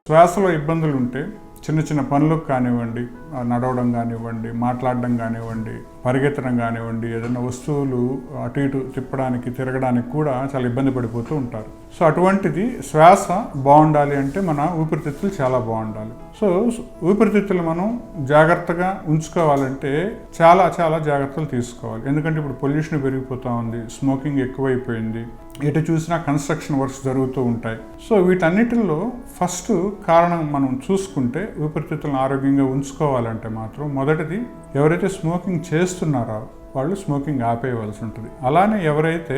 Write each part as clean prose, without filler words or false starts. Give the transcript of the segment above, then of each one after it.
శ్వాసలో ఇబ్బందులు ఉంటే చిన్న చిన్న పనులకు కానివ్వండి, నడవడం కానివ్వండి, మాట్లాడడం కానివ్వండి, పరిగెత్తడం కానివ్వండి, ఏదైనా వస్తువులు అటు ఇటు తిరగడానికి కూడా చాలా ఇబ్బంది పడిపోతూ ఉంటారు. సో అటువంటిది శ్వాస బాగుండాలి అంటే మన ఊపిరితిత్తులు చాలా బాగుండాలి. సో ఊపిరితిత్తులు మనం జాగ్రత్తగా ఉంచుకోవాలంటే చాలా జాగ్రత్తలు తీసుకోవాలి. ఎందుకంటే ఇప్పుడు పొల్యూషన్ పెరిగిపోతూ ఉంది, స్మోకింగ్ ఎక్కువైపోయింది, ఎటు చూసినా కన్స్ట్రక్షన్ వర్క్స్ జరుగుతూ ఉంటాయి. సో వీటన్నిటిలో ఫస్ట్ కారణం మనం చూసుకుంటే ఊపిరితిత్తులను ఆరోగ్యంగా ఉంచుకోవాలంటే మాత్రం మొదటిది ఎవరైతే స్మోకింగ్ చేస్తున్నారో వాళ్ళు స్మోకింగ్ ఆపేయవలసి ఉంటుంది. అలానే ఎవరైతే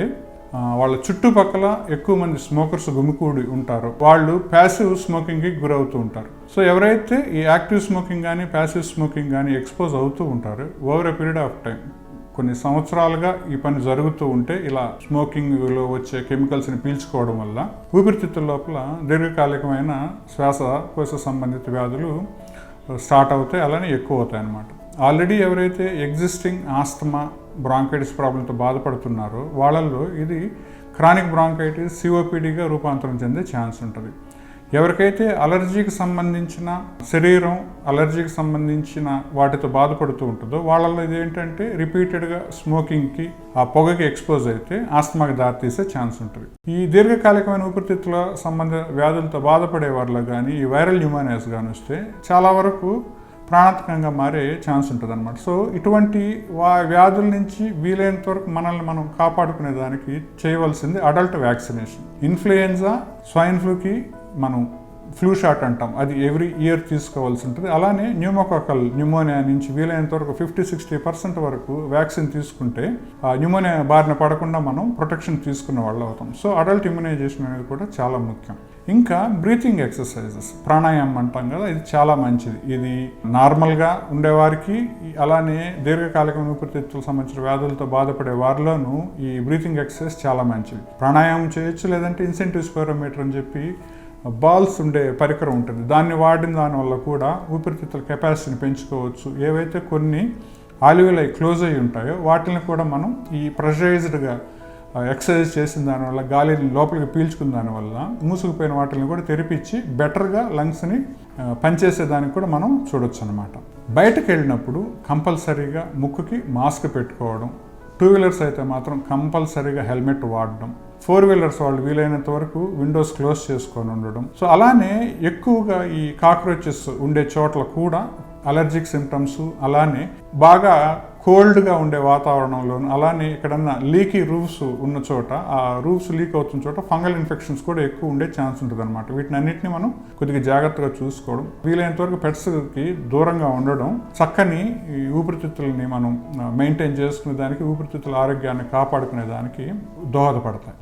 వాళ్ళ చుట్టుపక్కల ఎక్కువ మంది స్మోకర్స్ గుమికూడి ఉంటారో వాళ్ళు ప్యాసివ్ స్మోకింగ్కి గురవుతూ ఉంటారు. సో ఎవరైతే ఈ యాక్టివ్ స్మోకింగ్ కానీ ప్యాసివ్ స్మోకింగ్ కానీ ఎక్స్పోజ్ అవుతూ ఉంటారో over a period of time కొన్ని సంవత్సరాలుగా ఈ పని జరుగుతూ ఉంటే ఇలా స్మోకింగ్లో వచ్చే కెమికల్స్ని పీల్చుకోవడం వల్ల ఊపిరితిత్తుల లోపల దీర్ఘకాలికమైన శ్వాసకోశ సంబంధిత వ్యాధులు స్టార్ట్ అవుతాయి, అలానే ఎక్కువ అవుతాయి అన్నమాట. ఆల్రెడీ ఎవరైతే ఎగ్జిస్టింగ్ ఆస్తమా బ్రాంకైటిస్ ప్రాబ్లంతో బాధపడుతున్నారో వాళ్ళల్లో ఇది క్రానిక్ బ్రాంకైటిస్ సిఓపిడిగా రూపాంతరం చెందే ఛాన్స్ ఉంటుంది. ఎవరికైతే అలర్జీకి సంబంధించిన అలర్జీకి సంబంధించిన వాటితో బాధపడుతూ ఉంటుందో వాళ్ళలో ఇది ఏంటంటే రిపీటెడ్గా స్మోకింగ్కి ఆ పొగకి ఎక్స్పోజ్ అయితే ఆస్తమాకి దారితీసే ఛాన్స్ ఉంటుంది. ఈ దీర్ఘకాలికమైన ఊపిరితిత్తుల సంబంధ వ్యాధులతో బాధపడే వాళ్ళలో కానీ ఈ వైరల్ న్యూమోనియాస్ కానీ వస్తే చాలా వరకు ప్రాణాంతకంగా మారే ఛాన్స్ ఉంటుంది అనమాట. సో ఇటువంటి వ్యాధుల నుంచి వీలైనంత వరకు మనల్ని మనం కాపాడుకునే దానికి చేయవలసింది అడల్ట్ వ్యాక్సినేషన్. ఇన్ఫ్లుయెన్జా, స్వైన్ ఫ్లూకి మనం ఫ్లూ షాట్ అంటాం, అది ఎవ్రీ ఇయర్ తీసుకోవాల్సి ఉంటుంది. అలానే న్యూమోకాకల్ న్యూమోనియా నుంచి వీలైనంత వరకు 50-60% వరకు వ్యాక్సిన్ తీసుకుంటే ఆ న్యూమోనియా బారిన పడకుండా మనం ప్రొటెక్షన్ తీసుకున్న వాళ్ళు అవుతాం. సో అడల్ట్ ఇమ్యునైజేషన్ అనేది కూడా చాలా ముఖ్యం. ఇంకా బ్రీతింగ్ ఎక్సర్సైజెస్, ప్రాణాయామం అంటాం కదా, ఇది చాలా మంచిది. ఇది నార్మల్గా ఉండేవారికి అలానే దీర్ఘకాలికమైన ఊపిరితిత్తులకు సంబంధించిన వ్యాధులతో బాధపడే వారిలోనూ ఈ బ్రీతింగ్ ఎక్సర్సైజ్ చాలా మంచిది. ప్రాణాయామం చేయొచ్చు, లేదంటే ఇన్సెంటివ్ స్పైరోమీటర్ అని చెప్పి బాల్స్ ఉండే పరికరం ఉంటుంది, దాన్ని వాడిన దానివల్ల కూడా ఊపిరితిత్తుల కెపాసిటీని పెంచుకోవచ్చు. ఏవైతే కొన్ని ఆల్వియోలై క్లోజ్ అయ్యి ఉంటాయో వాటిని కూడా మనం ఈ ప్రెషరైజ్డ్గా ఎక్సర్సైజ్ చేసిన దానివల్ల, గాలిని లోపలికి పీల్చుకున్న దానివల్ల మూసుకుపోయిన వాటిని కూడా తెరిపించి బెటర్గా లంగ్స్ని పనిచేసేదానికి కూడా మనం చూడొచ్చు అనమాట. బయటకు వెళ్ళినప్పుడు కంపల్సరీగా ముక్కుకి మాస్క్ పెట్టుకోవడం, 2 వీలర్స్ అయితే మాత్రం కంపల్సరీగా హెల్మెట్ వాడడం, 4 వీలర్స్ వాళ్ళు వీలైనంత వరకు విండోస్ క్లోజ్ చేసుకొని ఉండడం. సో అలానే ఎక్కువగా ఈ కాక్రోచెస్ ఉండే చోట్ల కూడా అలర్జిక్ సిమ్టమ్స్, అలానే బాగా కోల్డ్గా ఉండే వాతావరణంలోను, అలానే ఎక్కడన్నా లీకీ రూఫ్స్ ఉన్న చోట, ఆ రూఫ్స్ లీక్ అవుతున్న చోట ఫంగల్ ఇన్ఫెక్షన్స్ కూడా ఎక్కువ ఉండే ఛాన్స్ ఉంటుంది అనమాట. వీటిని అన్నింటినీ మనం కొద్దిగా జాగ్రత్తగా చూసుకోవడం, వీలైనంత వరకు పెట్స్కి దూరంగా ఉండడం, చక్కని ఈ ఊపిరితిత్తులని మనం మెయింటైన్ చేసుకునే దానికి, ఊపిరితిత్తుల ఆరోగ్యాన్ని కాపాడుకునే దానికి దోహదపడతాయి.